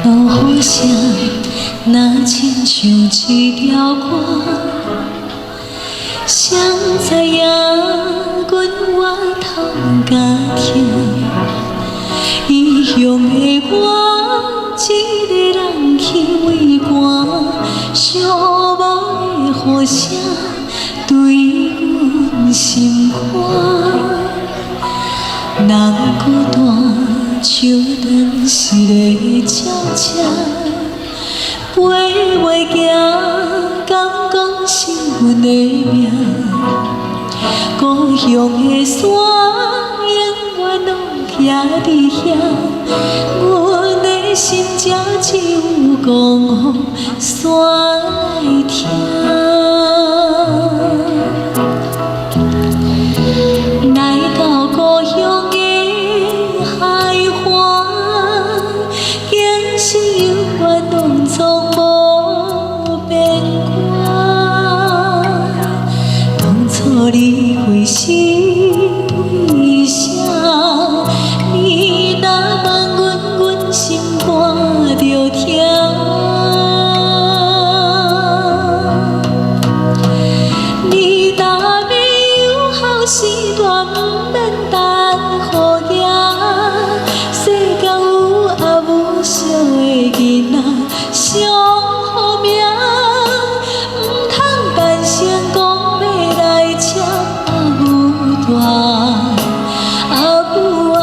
落雨声，若亲像一条歌，谁知影阮我头家听，异乡的我，一个人去为寒，寂寞的雨声对阮心肝。人孤单，像断丝的鸟只，飞袂行，敢讲是阮的命。故乡的山，永远拢徛伫遐，阮的心只有讲予山来听。来到故乡的海岸，竟是有缘拢从无变卦。当初你会是为啥？你若问阮，阮心肝着疼。你若要友好时段，不免等雨行。世间有也无少的囡仔上好命，唔通单声讲要来吃阿母大，阿母啊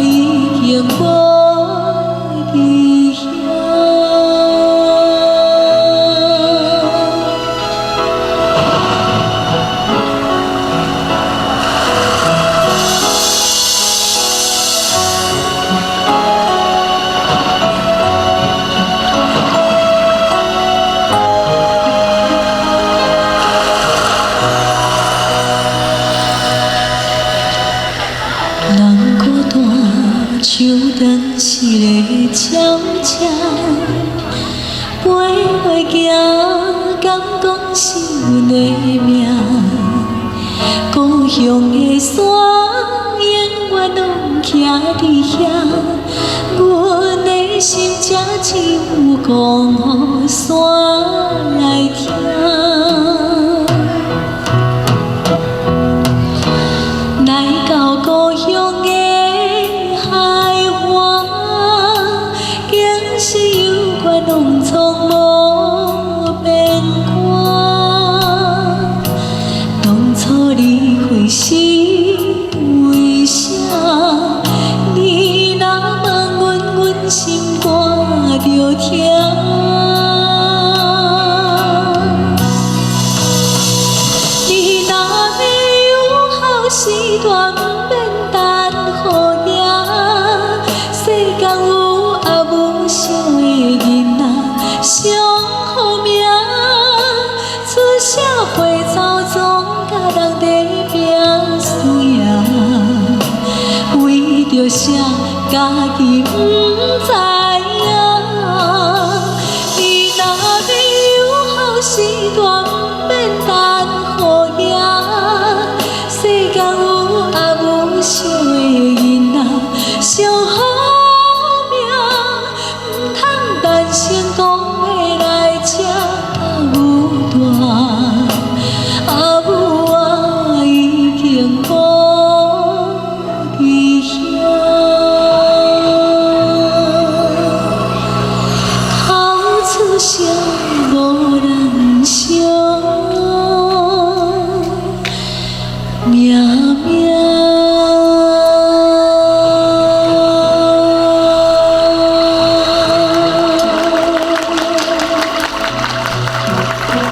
已经无伫遐。人孤单，像断丝的鸟只，飞袂行，敢讲是阮的命。故乡的山，永远拢徛伫遐，阮的心只有讲予山来听。来到故乡的海岸，竟是有缘拢从无变卦。当初你会是为啥？你若问阮，阮心肝着疼。你若要友好时段，不免等雨行。世间有也无少的囡仔上好命，出社会走总甲人地拼输赢，为着啥家己不知影？你若要友好时段，不免等雨行。世间有也无少的囡仔上好命，唔通单声讲要来吃阿母大，阿母啊已经无伫遐。口出声无人伤，命命。